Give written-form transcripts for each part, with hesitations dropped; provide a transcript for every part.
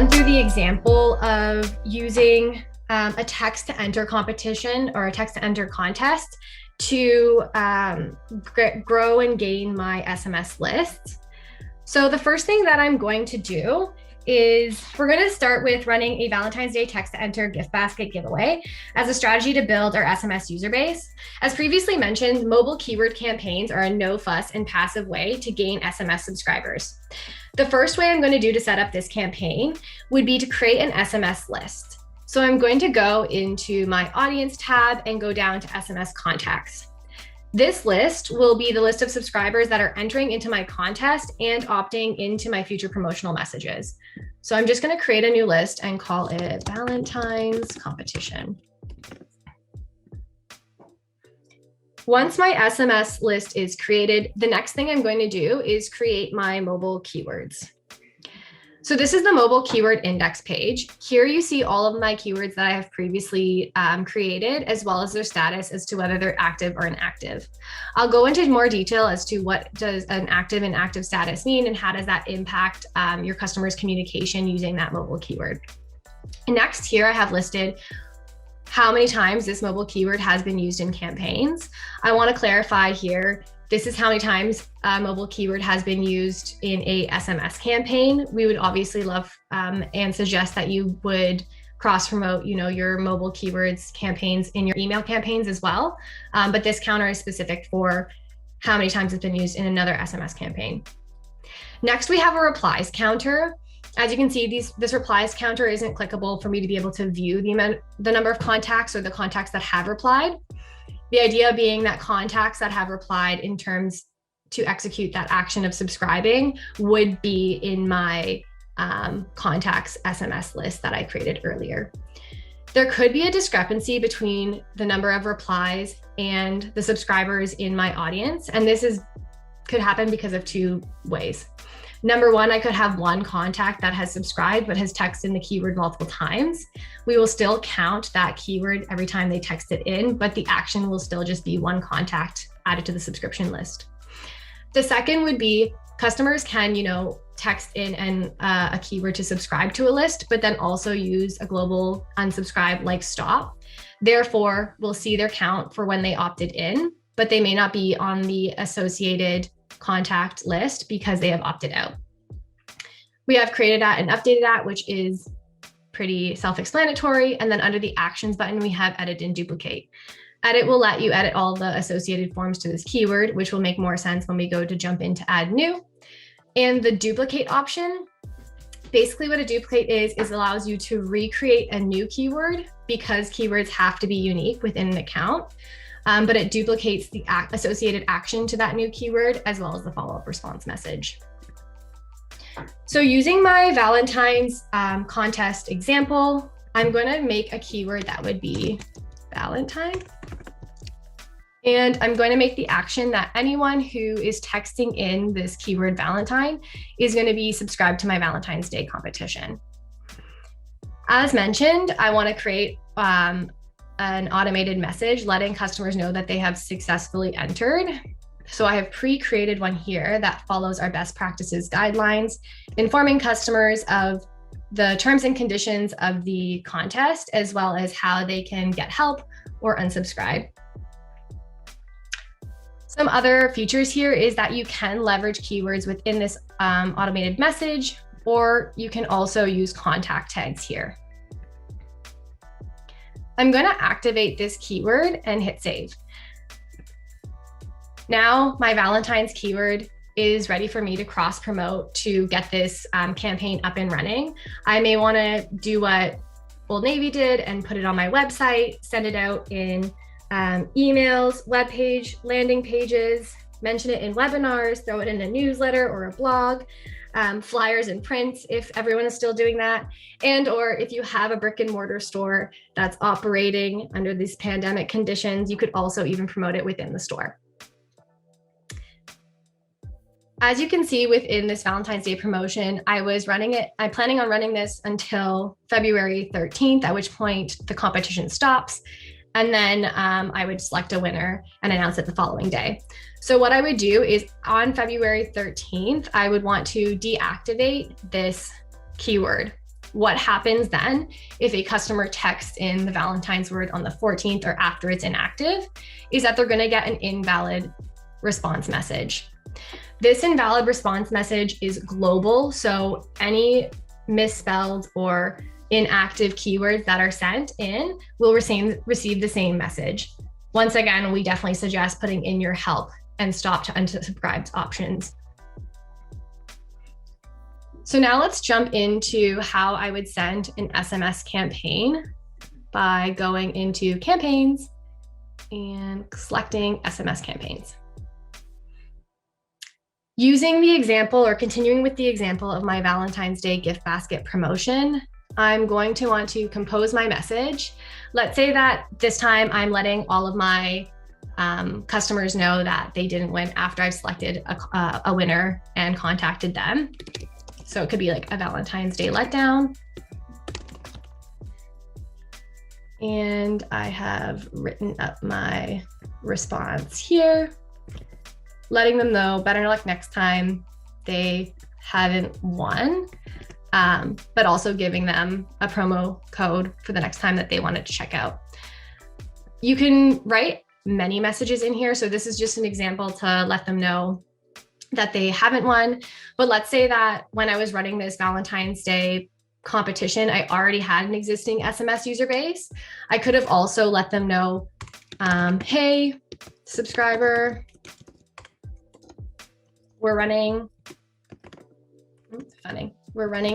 run through the example of using a text to enter competition or a text to enter contest to grow and gain my SMS lists. So the first thing that I'm going to do is we're going to start with running a Valentine's Day text to enter gift basket giveaway as a strategy to build our SMS user base. As previously mentioned, mobile keyword campaigns are a no fuss and passive way to gain SMS subscribers. The first way I'm going to do to set up this campaign would be to create an SMS list. So I'm going to go into my audience tab and go down to SMS contacts. This list will be the list of subscribers that are entering into my contest and opting into my future promotional messages. So I'm just going to create a new list and call it Valentine's Competition. Once my SMS list is created, the next thing I'm going to do is create my mobile keywords. So this is the mobile keyword index page. Here you see all of my keywords that I have previously created, as well as their status as to whether they're active or inactive. I'll go into more detail as to what does an active and inactive status mean and how does that impact your customers' communication using that mobile keyword. Next, here I have listed how many times this mobile keyword has been used in campaigns. I want to clarify here, this is how many times a mobile keyword has been used in a SMS campaign. We would obviously love and suggest that you would cross-promote, your mobile keywords campaigns in your email campaigns as well. But this counter is specific for how many times it's been used in another SMS campaign. Next, we have a replies counter. As you can see, this replies counter isn't clickable for me to be able to view the number of contacts or the contacts that have replied. The idea being that contacts that have replied in terms to execute that action of subscribing would be in my contacts SMS list that I created earlier. There could be a discrepancy between the number of replies and the subscribers in my audience, and this could happen because of two ways. Number one, I could have one contact that has subscribed but has texted in the keyword multiple times. We will still count that keyword every time they text it in, but the action will still just be one contact added to the subscription list. The second would be customers can, text in a keyword to subscribe to a list, but then also use a global unsubscribe like stop. Therefore, we'll see their count for when they opted in, but they may not be on the associated contact list because they have opted out. We have created at and updated at, which is pretty self-explanatory. And then under the actions button, we have edit and duplicate. Edit will let you edit all the associated forms to this keyword, which will make more sense when we go to jump into add new. And the duplicate option, basically what a duplicate is allows you to recreate a new keyword because keywords have to be unique within an account. But it duplicates the associated action to that new keyword as well as the follow-up response message. So using my Valentine's contest example, I'm going to make a keyword that would be Valentine. And I'm going to make the action that anyone who is texting in this keyword Valentine is going to be subscribed to my Valentine's Day competition. As mentioned, I want to create an automated message letting customers know that they have successfully entered. So I have pre-created one here that follows our best practices guidelines, informing customers of the terms and conditions of the contest, as well as how they can get help or unsubscribe. Some other features here is that you can leverage keywords within this automated message, or you can also use contact tags here. I'm going to activate this keyword and hit save. Now my Valentine's keyword is ready for me to cross promote to get this campaign up and running. I may want to do what Old Navy did and put it on my website, send it out in emails, webpage, landing pages, mention it in webinars, throw it in a newsletter or a blog. Flyers and prints if everyone is still doing that, and or if you have a brick and mortar store that's operating under these pandemic conditions, you could also even promote it within the store. As you can see within this Valentine's Day promotion, I'm planning on running this until February 13th, at which point the competition stops. And then I would select a winner and announce it the following day. So what I would do is on February 13th, I would want to deactivate this keyword. What happens then if a customer texts in the Valentine's word on the 14th or after it's inactive is that they're going to get an invalid response message. This invalid response message is global, so any misspelled or inactive keywords that are sent in will receive the same message. Once again, we definitely suggest putting in your help and stop to unsubscribed options. So now let's jump into how I would send an SMS campaign by going into campaigns and selecting SMS campaigns. Using the example or continuing with the example of my Valentine's Day gift basket promotion, I'm going to want to compose my message. Let's say that this time I'm letting all of my customers know that they didn't win after I've selected a winner and contacted them. So it could be like a Valentine's Day letdown. And I have written up my response here, letting them know better luck next time, they haven't won, but also giving them a promo code for the next time that they wanted to check out. You can write many messages in here. So this is just an example to let them know that they haven't won. But let's say that when I was running this Valentine's Day competition, I already had an existing SMS user base. I could have also let them know, hey, subscriber, we're running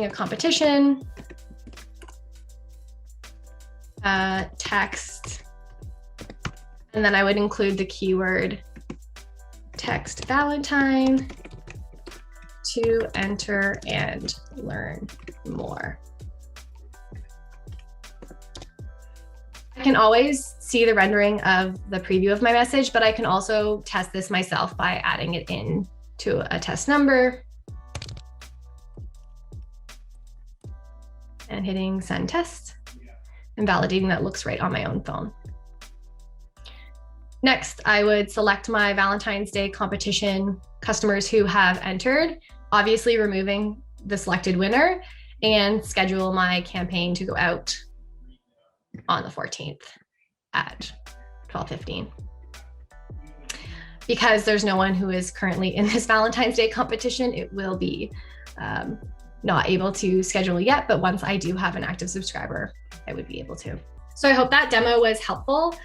a competition, text, and then I would include the keyword text Valentine to enter and learn more. I can always see the rendering of the preview of my message, but I can also test this myself by adding it in to a test number and hitting send test and validating that looks right on my own phone. Next, I would select my Valentine's Day competition customers who have entered, obviously removing the selected winner, and schedule my campaign to go out on the 14th at 12:15. Because there's no one who is currently in this Valentine's Day competition, it will be not able to schedule yet, but once I do have an active subscriber, I would be able to. So I hope that demo was helpful.